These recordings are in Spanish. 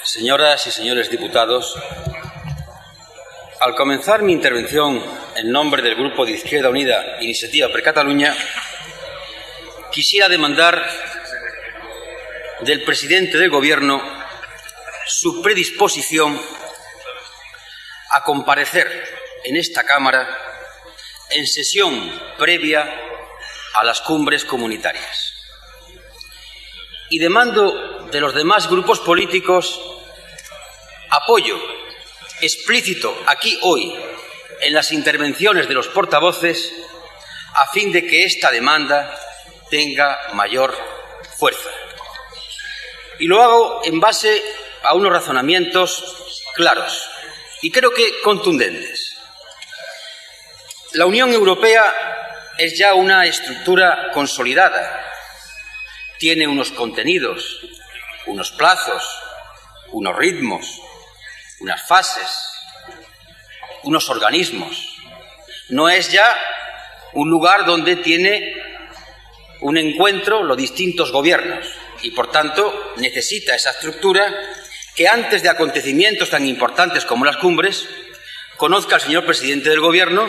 Señoras y señores diputados, al comenzar mi intervención en nombre del Grupo de Izquierda Unida Iniciativa per Catalunya, quisiera demandar del presidente del Gobierno su predisposición a comparecer en esta Cámara en sesión previa a las cumbres comunitarias. Y demando de los demás grupos políticos apoyo explícito aquí hoy en las intervenciones de los portavoces a fin de que esta demanda tenga mayor fuerza. Y lo hago en base a unos razonamientos claros y creo que contundentes. La Unión Europea es ya una estructura consolidada. Tiene unos contenidos, unos plazos, unos ritmos, unas fases, unos organismos. No es ya un lugar donde tiene un encuentro los distintos gobiernos y, por tanto, necesita esa estructura que antes de acontecimientos tan importantes como las cumbres conozca el señor presidente del Gobierno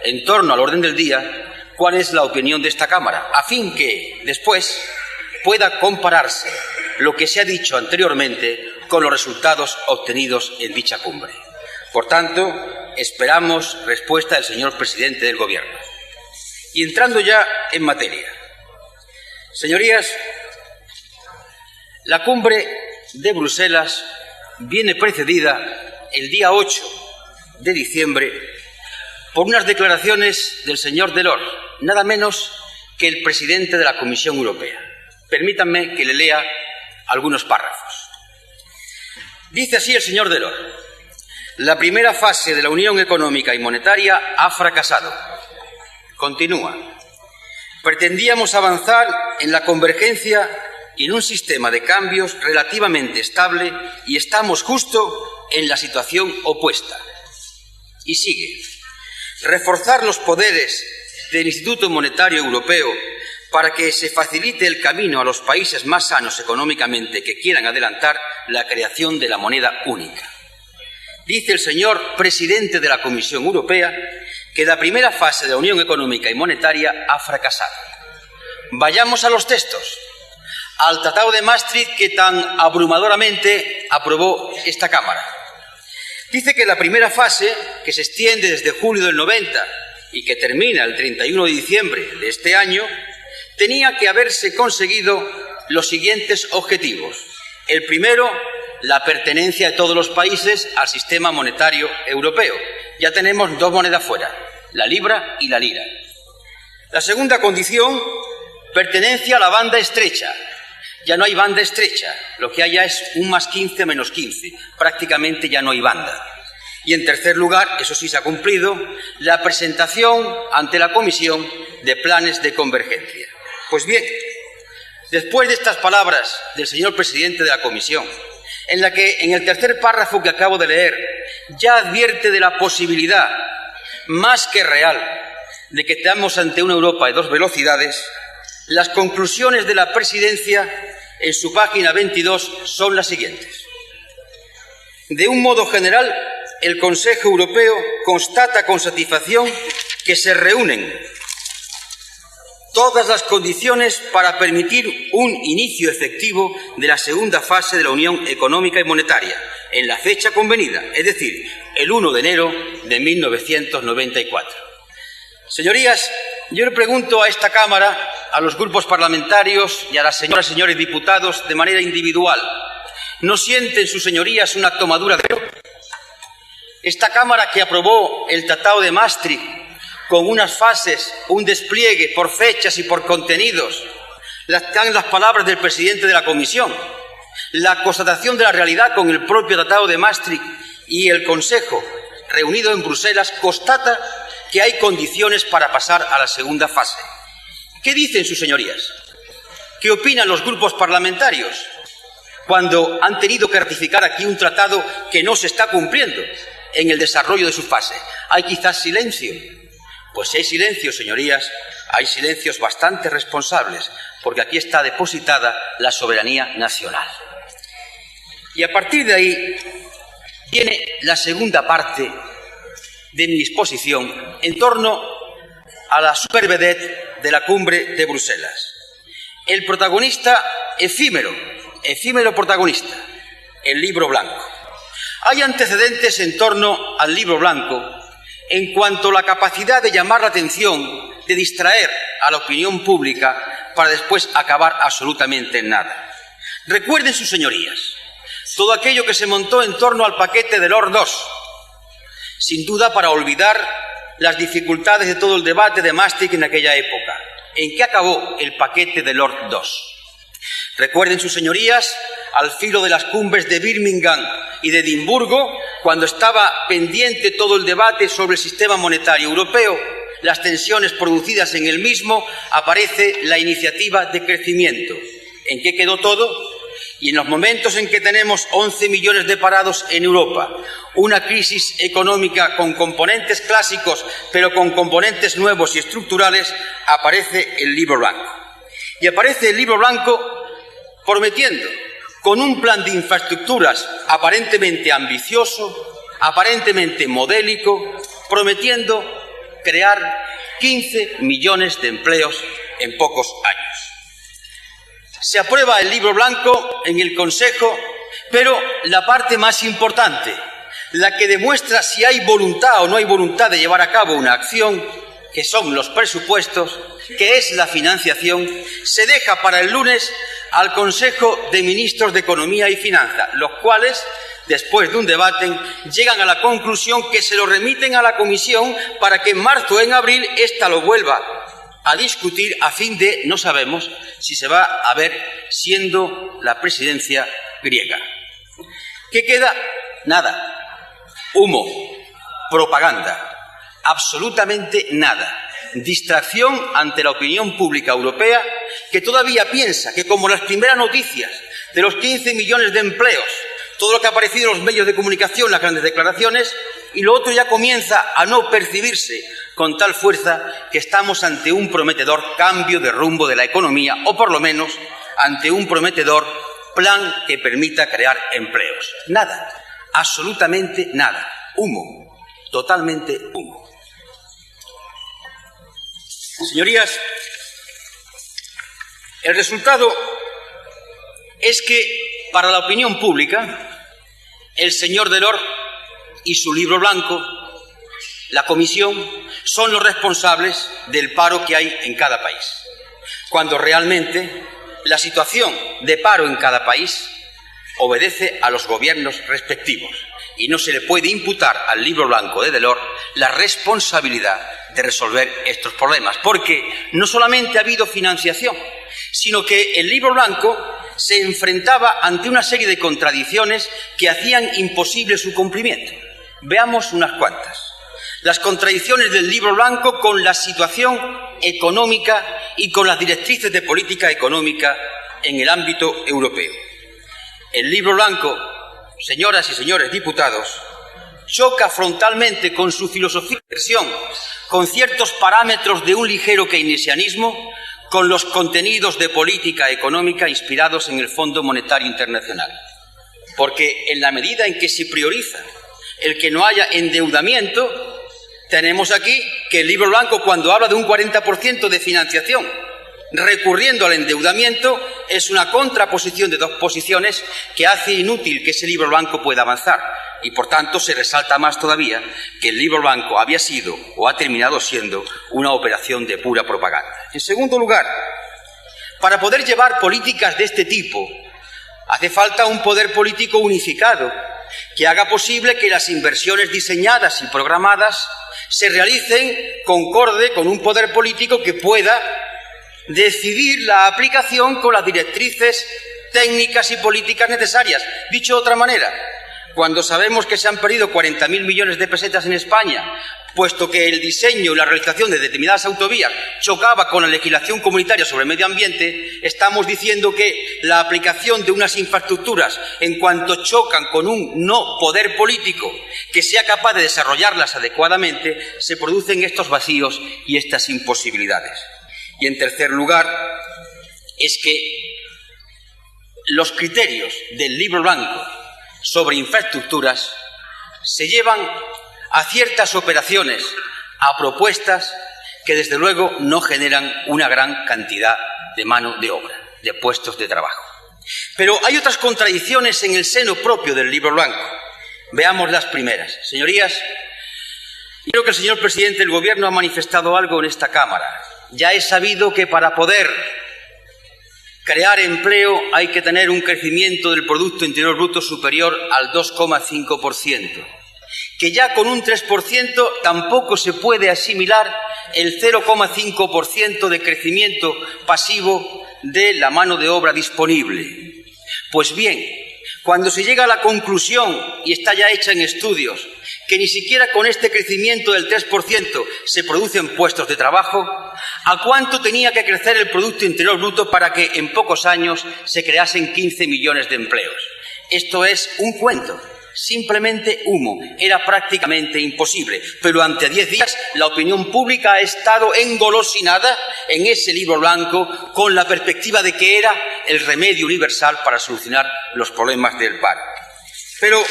en torno al orden del día cuál es la opinión de esta Cámara, a fin que después pueda compararse lo que se ha dicho anteriormente con los resultados obtenidos en dicha cumbre. Por tanto, esperamos respuesta del señor presidente del Gobierno. Y entrando ya en materia, señorías, la cumbre de Bruselas viene precedida el día 8 de diciembre por unas declaraciones del señor Delors, nada menos que el presidente de la Comisión Europea. Permítanme que le lea algunos párrafos. Dice así el señor Delors: la primera fase de la Unión Económica y Monetaria ha fracasado. Continúa. Pretendíamos avanzar en la convergencia y en un sistema de cambios relativamente estable y estamos justo en la situación opuesta. Y sigue. Reforzar los poderes del Instituto Monetario Europeo para que se facilite el camino a los países más sanos económicamente que quieran adelantar la creación de la moneda única. Dice el señor presidente de la Comisión Europea que la primera fase de la Unión Económica y Monetaria ha fracasado. Vayamos a los textos, al Tratado de Maastricht que tan abrumadoramente aprobó esta Cámara. Dice que la primera fase, que se extiende desde julio del 90 y que termina el 31 de diciembre de este año, tenía que haberse conseguido los siguientes objetivos. El primero, la pertenencia de todos los países al sistema monetario europeo. Ya tenemos dos monedas fuera, la libra y la lira. La segunda condición, pertenencia a la banda estrecha. Ya no hay banda estrecha, lo que haya es un +15 -15, prácticamente ya no hay banda. Y en tercer lugar, eso sí se ha cumplido, la presentación ante la Comisión de planes de convergencia. Pues bien, después de estas palabras del señor presidente de la Comisión, en la que en el tercer párrafo que acabo de leer ya advierte de la posibilidad más que real de que estamos ante una Europa de dos velocidades, las conclusiones de la presidencia en su página 22 son las siguientes. De un modo general, el Consejo Europeo constata con satisfacción que se reúnen todas las condiciones para permitir un inicio efectivo de la segunda fase de la Unión Económica y Monetaria en la fecha convenida, es decir, el 1 de enero de 1994. Señorías, yo le pregunto a esta Cámara, a los grupos parlamentarios y a las señoras y señores diputados de manera individual, ¿no sienten sus señorías una tomadura de pelo? Esta Cámara que aprobó el Tratado de Maastricht con unas fases, un despliegue por fechas y por contenidos, están las palabras del presidente de la Comisión, la constatación de la realidad con el propio Tratado de Maastricht y el Consejo, reunido en Bruselas, constata que hay condiciones para pasar a la segunda fase. ¿Qué dicen sus señorías? ¿Qué opinan los grupos parlamentarios cuando han tenido que ratificar aquí un tratado que no se está cumpliendo en el desarrollo de su fase? ¿Hay quizás silencio? Pues si hay silencio, señorías, hay silencios bastante responsables, porque aquí está depositada la soberanía nacional. Y a partir de ahí viene la segunda parte de mi exposición en torno a la supervedette de la cumbre de Bruselas. El protagonista efímero protagonista, el Libro Blanco. Hay antecedentes en torno al Libro Blanco en cuanto a la capacidad de llamar la atención, de distraer a la opinión pública para después acabar absolutamente en nada. Recuerden, sus señorías, todo aquello que se montó en torno al paquete de Delors II, sin duda para olvidar las dificultades de todo el debate de Maastricht en aquella época. ¿En qué acabó el paquete de Delors II? Recuerden, sus señorías, al filo de las cumbres de Birmingham y de Edimburgo, cuando estaba pendiente todo el debate sobre el sistema monetario europeo, las tensiones producidas en el mismo, aparece la iniciativa de crecimiento. ¿En qué quedó todo? Y en los momentos en que tenemos 11 millones de parados en Europa, una crisis económica con componentes clásicos, pero con componentes nuevos y estructurales, aparece el Libro Blanco. Y aparece el Libro Blanco prometiendo, con un plan de infraestructuras aparentemente ambicioso, aparentemente modélico, prometiendo crear 15 millones de empleos en pocos años. Se aprueba el Libro Blanco en el Consejo, pero la parte más importante, la que demuestra si hay voluntad o no hay voluntad de llevar a cabo una acción, que son los presupuestos, que es la financiación, se deja para el lunes al Consejo de Ministros de Economía y Finanzas, los cuales, después de un debate, llegan a la conclusión que se lo remiten a la Comisión para que en marzo o en abril ésta lo vuelva a discutir a fin de, no sabemos si se va a ver siendo la presidencia griega. ¿Qué queda? Nada. Humo, propaganda, absolutamente nada. Distracción ante la opinión pública europea, que todavía piensa que, como las primeras noticias de los 15 millones de empleos, todo lo que ha aparecido en los medios de comunicación, las grandes declaraciones, y lo otro ya comienza a no percibirse con tal fuerza que estamos ante un prometedor cambio de rumbo de la economía, o por lo menos ante un prometedor plan que permita crear empleos. Nada, absolutamente nada. Humo, totalmente humo. Señorías, el resultado es que para la opinión pública, el señor Delors y su Libro Blanco, la Comisión, son los responsables del paro que hay en cada país, cuando realmente la situación de paro en cada país obedece a los gobiernos respectivos y no se le puede imputar al Libro Blanco de Delors la responsabilidad de resolver estos problemas, porque no solamente ha habido financiación, sino que el Libro Blanco se enfrentaba ante una serie de contradicciones que hacían imposible su cumplimiento. Veamos unas cuantas. Las contradicciones del Libro Blanco con la situación económica y con las directrices de política económica en el ámbito europeo. El Libro Blanco, señoras y señores diputados, choca frontalmente con su filosofía de inversión, con ciertos parámetros de un ligero keynesianismo, con los contenidos de política económica inspirados en el Fondo Monetario Internacional. Porque en la medida en que se prioriza el que no haya endeudamiento, tenemos aquí que el Libro Blanco, cuando habla de un 40% de financiación recurriendo al endeudamiento, es una contraposición de dos posiciones que hace inútil que ese Libro Blanco pueda avanzar. Y, por tanto, se resalta más todavía que el Libro Blanco había sido o ha terminado siendo una operación de pura propaganda. En segundo lugar, para poder llevar políticas de este tipo, hace falta un poder político unificado que haga posible que las inversiones diseñadas y programadas se realicen concorde con un poder político que pueda decidir la aplicación con las directrices técnicas y políticas necesarias. Dicho de otra manera, cuando sabemos que se han perdido 40.000 millones de pesetas en España, puesto que el diseño y la realización de determinadas autovías chocaba con la legislación comunitaria sobre el medio ambiente, estamos diciendo que la aplicación de unas infraestructuras, en cuanto chocan con un no poder político que sea capaz de desarrollarlas adecuadamente, se producen estos vacíos y estas imposibilidades. Y, en tercer lugar, es que los criterios del Libro Blanco sobre infraestructuras se llevan a ciertas operaciones, a propuestas que desde luego no generan una gran cantidad de mano de obra, de puestos de trabajo. Pero hay otras contradicciones en el seno propio del Libro Blanco. Veamos las primeras. Señorías, creo que el señor presidente del Gobierno ha manifestado algo en esta Cámara. Ya es sabido que para poder crear empleo hay que tener un crecimiento del Producto Interior Bruto superior al 2,5%, que ya con un 3% tampoco se puede asimilar el 0,5% de crecimiento pasivo de la mano de obra disponible. Pues bien, cuando se llega a la conclusión, y está ya hecha en estudios, que ni siquiera con este crecimiento del 3% se producen puestos de trabajo, ¿a cuánto tenía que crecer el Producto Interior Bruto para que en pocos años se creasen 15 millones de empleos? Esto es un cuento, simplemente humo. Era prácticamente imposible. Pero durante 10 días la opinión pública ha estado engolosinada en ese Libro Blanco con la perspectiva de que era el remedio universal para solucionar los problemas del paro. Pero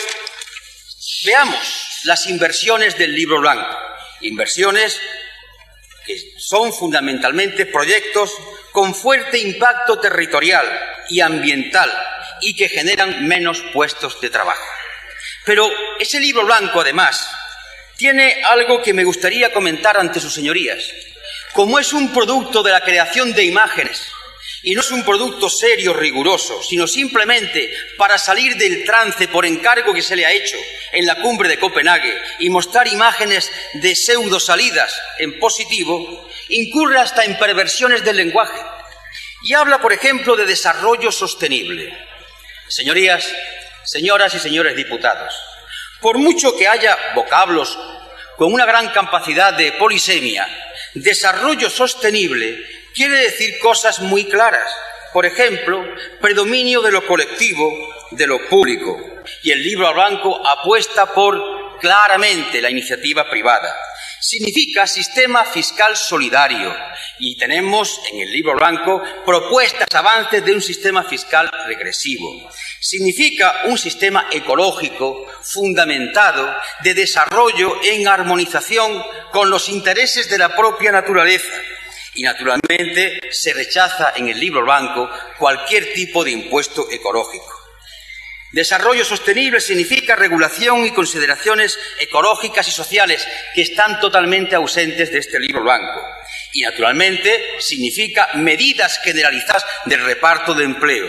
veamos las inversiones del Libro Blanco. Inversiones que son fundamentalmente proyectos con fuerte impacto territorial y ambiental y que generan menos puestos de trabajo. Pero ese Libro Blanco, además, tiene algo que me gustaría comentar ante sus señorías. Como es un producto de la creación de imágenes, y no es un producto serio, riguroso, sino simplemente para salir del trance por encargo que se le ha hecho en la cumbre de Copenhague y mostrar imágenes de pseudo salidas en positivo, incurre hasta en perversiones del lenguaje. Y habla, por ejemplo, de desarrollo sostenible. Señorías, señoras y señores diputados, por mucho que haya vocablos con una gran capacidad de polisemia, desarrollo sostenible quiere decir cosas muy claras. Por ejemplo, predominio de lo colectivo, de lo público. Y el Libro Blanco apuesta por claramente la iniciativa privada. Significa sistema fiscal solidario. Y tenemos en el Libro Blanco propuestas, avances de un sistema fiscal regresivo. Significa un sistema ecológico fundamentado de desarrollo en armonización con los intereses de la propia naturaleza. Y, naturalmente, se rechaza en el Libro Blanco cualquier tipo de impuesto ecológico. Desarrollo sostenible significa regulación y consideraciones ecológicas y sociales que están totalmente ausentes de este Libro Blanco. Y, naturalmente, significa medidas generalizadas del reparto de empleo.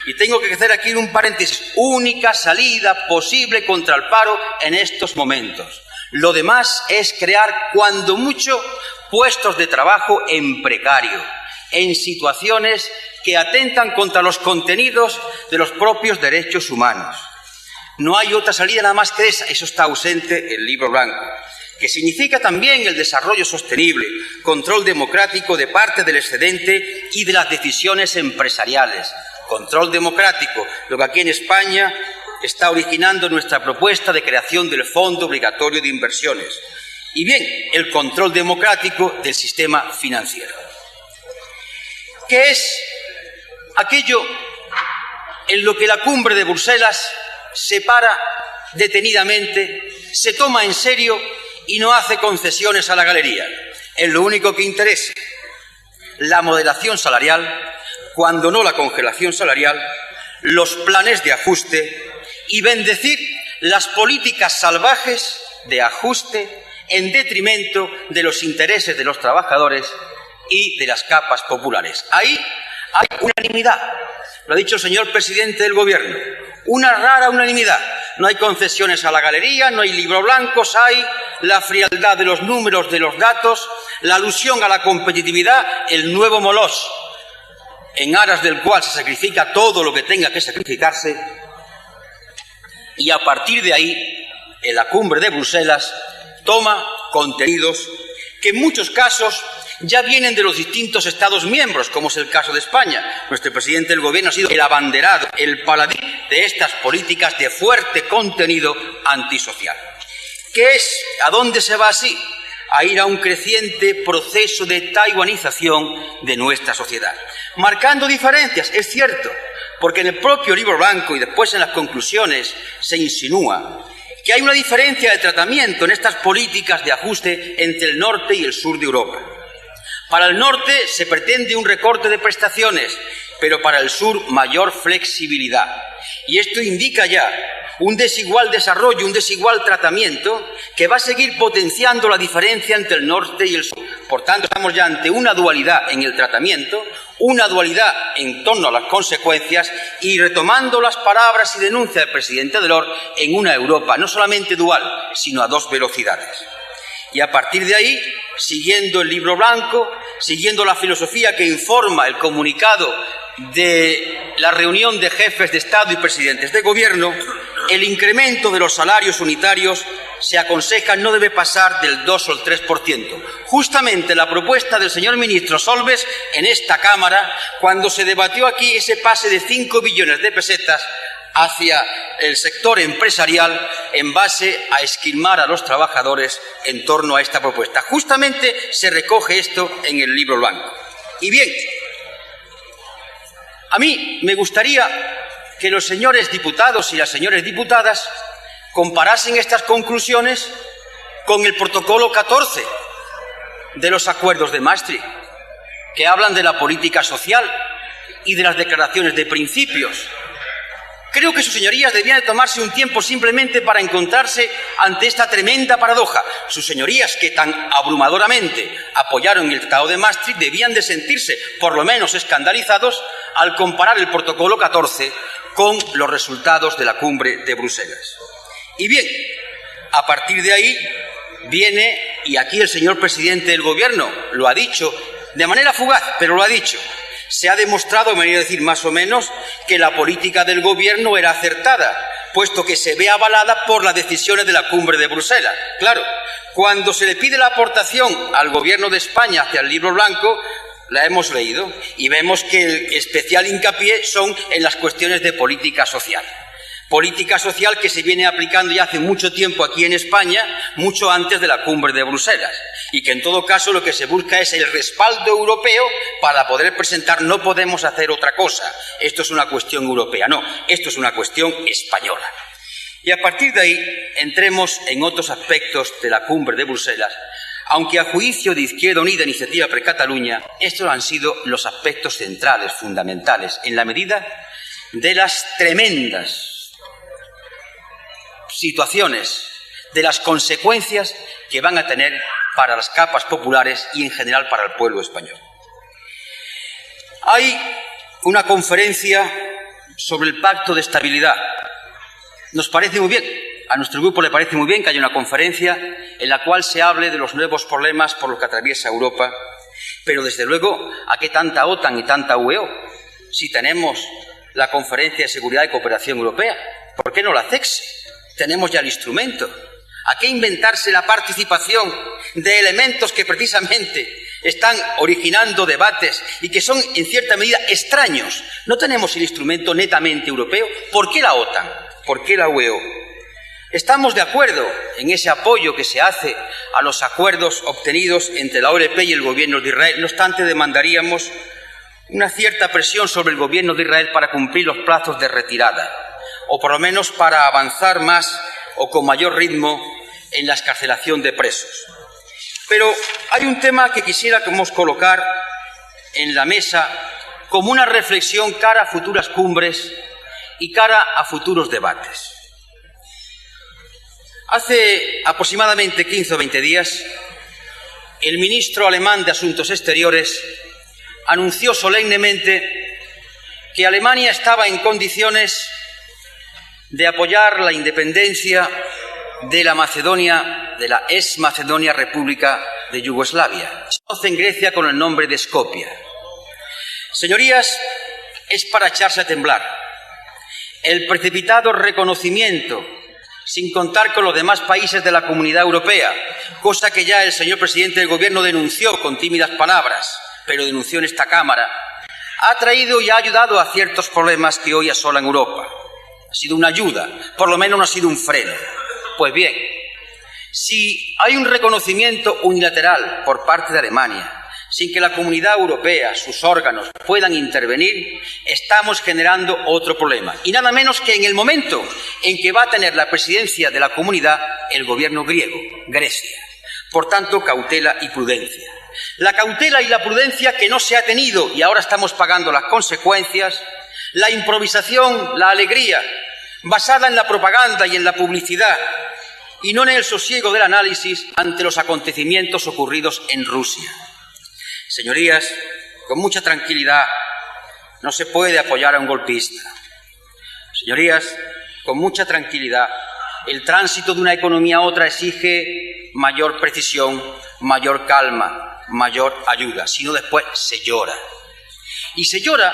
Y tengo que hacer aquí un paréntesis. Única salida posible contra el paro en estos momentos. Lo demás es crear, cuando mucho, puestos de trabajo en precario, en situaciones que atentan contra los contenidos de los propios derechos humanos. No hay otra salida nada más que esa. Eso está ausente en el Libro Blanco, que significa también el desarrollo sostenible, control democrático de parte del excedente y de las decisiones empresariales. Control democrático, lo que aquí en España está originando nuestra propuesta de creación del Fondo Obligatorio de Inversiones. Y bien, el control democrático del sistema financiero, que es aquello en lo que la cumbre de Bruselas se para detenidamente, se toma en serio y no hace concesiones a la galería. Es lo único que interesa. La moderación salarial, cuando no la congelación salarial, los planes de ajuste y bendecir las políticas salvajes de ajuste en detrimento de los intereses de los trabajadores y de las capas populares. Ahí hay unanimidad. Lo ha dicho el señor presidente del Gobierno. Una rara unanimidad. No hay concesiones a la galería, no hay libros blancos, hay la frialdad de los números, de los datos, la alusión a la competitividad, el nuevo Molos, en aras del cual se sacrifica todo lo que tenga que sacrificarse. Y a partir de ahí, en la cumbre de Bruselas, toma contenidos que en muchos casos ya vienen de los distintos Estados miembros, como es el caso de España. Nuestro presidente del Gobierno ha sido el abanderado, el paladín de estas políticas de fuerte contenido antisocial. ¿Qué es? ¿A dónde se va así? A ir a un creciente proceso de taiwanización de nuestra sociedad, marcando diferencias, es cierto, porque en el propio libro blanco y después en las conclusiones se insinúa que hay una diferencia de tratamiento en estas políticas de ajuste entre el norte y el sur de Europa. Para el norte se pretende un recorte de prestaciones, pero para el sur mayor flexibilidad. Y esto indica ya un desigual desarrollo, un desigual tratamiento que va a seguir potenciando la diferencia entre el norte y el sur. Por tanto, estamos ya ante una dualidad en el tratamiento, una dualidad en torno a las consecuencias y retomando las palabras y denuncias del presidente Delors en una Europa no solamente dual, sino a dos velocidades. Y a partir de ahí, siguiendo el libro blanco, siguiendo la filosofía que informa el comunicado de la reunión de jefes de Estado y presidentes de Gobierno, el incremento de los salarios unitarios se aconseja no debe pasar del 2 o el 3%. Justamente la propuesta del señor ministro Solbes en esta Cámara, cuando se debatió aquí ese pase de 5 billones de pesetas hacia el sector empresarial en base a esquilmar a los trabajadores en torno a esta propuesta. Justamente se recoge esto en el libro blanco. Y bien, a mí me gustaría que los señores diputados y las señoras diputadas comparasen estas conclusiones con el protocolo 14 de los acuerdos de Maastricht, que hablan de la política social y de las declaraciones de principios. Creo que sus señorías debían de tomarse un tiempo simplemente para encontrarse ante esta tremenda paradoja. Sus señorías, que tan abrumadoramente apoyaron el Tratado de Maastricht, debían de sentirse, por lo menos, escandalizados al comparar el protocolo 14 con los resultados de la cumbre de Bruselas. Y bien, a partir de ahí viene, y aquí el señor presidente del Gobierno lo ha dicho de manera fugaz, pero lo ha dicho, se ha demostrado, me voy a decir más o menos, que la política del Gobierno era acertada, puesto que se ve avalada por las decisiones de la cumbre de Bruselas. Claro, cuando se le pide la aportación al Gobierno de España hacia el libro blanco, la hemos leído y vemos que el especial hincapié son en las cuestiones de política social. Política social que se viene aplicando ya hace mucho tiempo aquí en España, mucho antes de la cumbre de Bruselas, y que en todo caso lo que se busca es el respaldo europeo para poder presentar. No podemos hacer otra cosa, esto es una cuestión europea, no, esto es una cuestión española. Y a partir de ahí entremos en otros aspectos de la cumbre de Bruselas, aunque a juicio de Izquierda Unida e Iniciativa per Catalunya, estos han sido los aspectos centrales, fundamentales, en la medida de las tremendas situaciones, de las consecuencias que van a tener para las capas populares y en general para el pueblo español. Hay una conferencia sobre el Pacto de Estabilidad. Nos parece muy bien, a nuestro grupo le parece muy bien que haya una conferencia en la cual se hable de los nuevos problemas por los que atraviesa Europa, pero desde luego, ¿a qué tanta OTAN y tanta UEO? Si tenemos la Conferencia de Seguridad y Cooperación Europea, ¿por qué no la CECSE? Tenemos ya el instrumento. ¿A qué inventarse la participación de elementos que precisamente están originando debates y que son en cierta medida extraños? No tenemos el instrumento netamente europeo. ¿Por qué la OTAN? ¿Por qué la UEO? Estamos de acuerdo en ese apoyo que se hace a los acuerdos obtenidos entre la OLP y el Gobierno de Israel. No obstante, demandaríamos una cierta presión sobre el Gobierno de Israel para cumplir los plazos de retirada, o por lo menos para avanzar más o con mayor ritmo en la excarcelación de presos. Pero hay un tema que quisiéramos colocar en la mesa como una reflexión cara a futuras cumbres y cara a futuros debates. Hace aproximadamente 15 o 20 días, el ministro alemán de Asuntos Exteriores anunció solemnemente que Alemania estaba en condiciones de apoyar la independencia de la Macedonia, de la ex Macedonia República de Yugoslavia. Se conoce en Grecia con el nombre de Skopje. Señorías, es para echarse a temblar. El precipitado reconocimiento, sin contar con los demás países de la Comunidad Europea, cosa que ya el señor presidente del Gobierno denunció con tímidas palabras, pero denunció en esta Cámara, ha traído y ha ayudado a ciertos problemas que hoy asolan Europa. Ha sido una ayuda, por lo menos no ha sido un freno. Pues bien, si hay un reconocimiento unilateral por parte de Alemania, sin que la Comunidad Europea, sus órganos, puedan intervenir, estamos generando otro problema. Y nada menos que en el momento en que va a tener la presidencia de la Comunidad el gobierno griego, Grecia. Por tanto, cautela y prudencia. La cautela y la prudencia que no se ha tenido y ahora estamos pagando las consecuencias, la improvisación, la alegría, basada en la propaganda y en la publicidad, y no en el sosiego del análisis ante los acontecimientos ocurridos en Rusia. Señorías, con mucha tranquilidad, no se puede apoyar a un golpista. Señorías, con mucha tranquilidad, el tránsito de una economía a otra exige mayor precisión, mayor calma, mayor ayuda, si no después se llora. Y se llora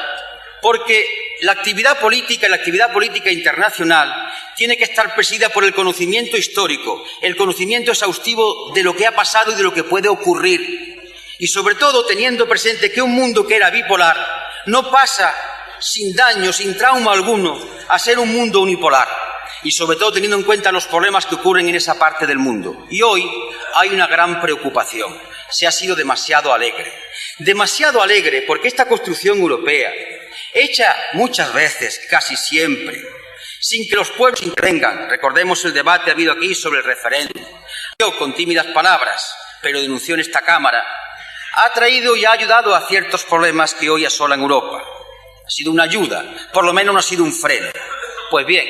porque la actividad política y la actividad política internacional tiene que estar presidida por el conocimiento histórico, el conocimiento exhaustivo de lo que ha pasado y de lo que puede ocurrir. Y sobre todo teniendo presente que un mundo que era bipolar no pasa sin daño, sin trauma alguno, a ser un mundo unipolar. Y sobre todo teniendo en cuenta los problemas que ocurren en esa parte del mundo. Y hoy hay una gran preocupación. Se ha sido demasiado alegre. Demasiado alegre porque esta construcción europea, hecha muchas veces, casi siempre, sin que los pueblos intervengan. Recordemos el debate habido aquí sobre el referéndum. Yo, con tímidas palabras, pero denunció en esta Cámara, ha traído y ha ayudado a ciertos problemas que hoy asolan Europa. Ha sido una ayuda, por lo menos no ha sido un freno. Pues bien,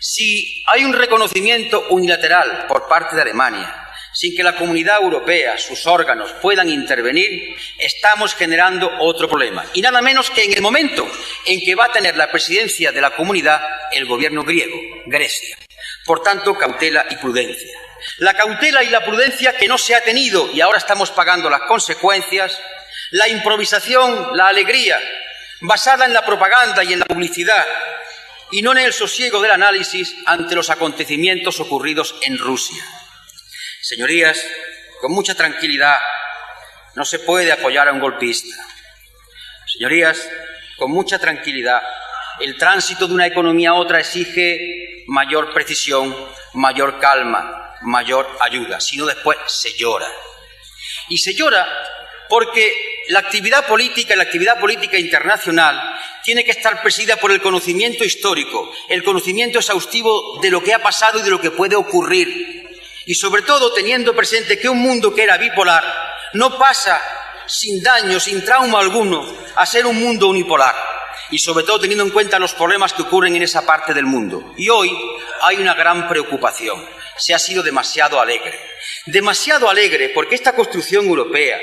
si hay un reconocimiento unilateral por parte de Alemania, sin que la Comunidad Europea, sus órganos, puedan intervenir, estamos generando otro problema. Y nada menos que en el momento en que va a tener la presidencia de la Comunidad el gobierno griego, Grecia. Por tanto, cautela y prudencia. La cautela y la prudencia que no se ha tenido y ahora estamos pagando las consecuencias, la improvisación, la alegría, basada en la propaganda y en la publicidad, y no en el sosiego del análisis ante los acontecimientos ocurridos en Rusia. Señorías, con mucha tranquilidad, no se puede apoyar a un golpista. Señorías, con mucha tranquilidad, el tránsito de una economía a otra exige mayor precisión, mayor calma, mayor ayuda, si no después se llora. Y se llora porque la actividad política y la actividad política internacional tiene que estar presidida por el conocimiento histórico, el conocimiento exhaustivo de lo que ha pasado y de lo que puede ocurrir. Y sobre todo teniendo presente que un mundo que era bipolar no pasa sin daño, sin trauma alguno, a ser un mundo unipolar. Y sobre todo teniendo en cuenta los problemas que ocurren en esa parte del mundo. Y hoy hay una gran preocupación. Se ha sido demasiado alegre. Demasiado alegre porque esta construcción europea,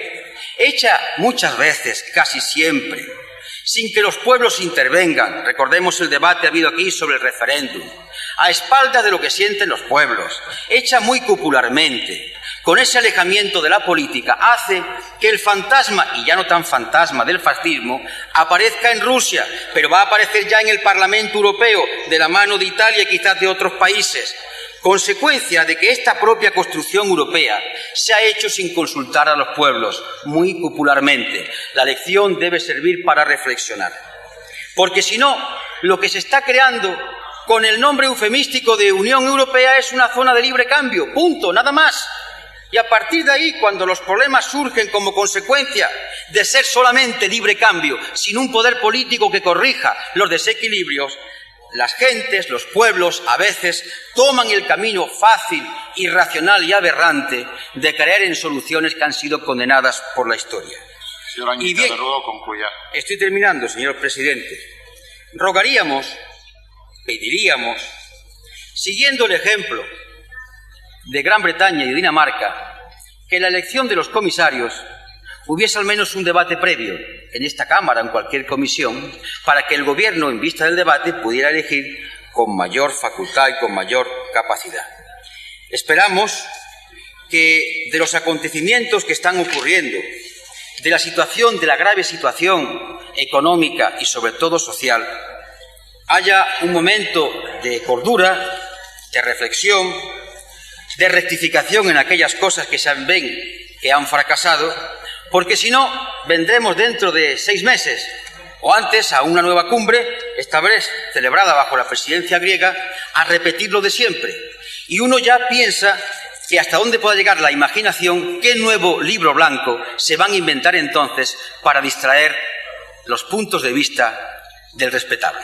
hecha muchas veces, casi siempre, sin que los pueblos intervengan, recordemos el debate habido aquí sobre el referéndum, a espaldas de lo que sienten los pueblos, hecha muy popularmente, con ese alejamiento de la política, hace que el fantasma, y ya no tan fantasma del fascismo, aparezca en Rusia, pero va a aparecer ya en el Parlamento Europeo, de la mano de Italia y quizás de otros países. Consecuencia de que esta propia construcción europea se ha hecho sin consultar a los pueblos, muy popularmente. La lección debe servir para reflexionar. Porque si no, lo que se está creando con el nombre eufemístico de Unión Europea es una zona de libre cambio, punto, nada más. Y a partir de ahí, cuando los problemas surgen como consecuencia de ser solamente libre cambio, sin un poder político que corrija los desequilibrios, las gentes, los pueblos, a veces toman el camino fácil, irracional y aberrante de creer en soluciones que han sido condenadas por la historia. Y bien, estoy terminando, señor presidente. Rogaríamos, pediríamos, siguiendo el ejemplo de Gran Bretaña y de Dinamarca, que en la elección de los comisarios hubiese al menos un debate previo en esta Cámara, en cualquier comisión, para que el Gobierno, en vista del debate, pudiera elegir con mayor facultad y con mayor capacidad. Esperamos que de los acontecimientos que están ocurriendo, de la situación, de la grave situación económica y sobre todo social, haya un momento de cordura, de reflexión, de rectificación en aquellas cosas que se ven que han fracasado, porque si no, vendremos dentro de 6 meses o antes a una nueva cumbre, esta vez celebrada bajo la presidencia griega, a repetir lo de siempre. Y uno ya piensa que hasta dónde pueda llegar la imaginación, qué nuevo libro blanco se van a inventar entonces para distraer los puntos de vista del respetable.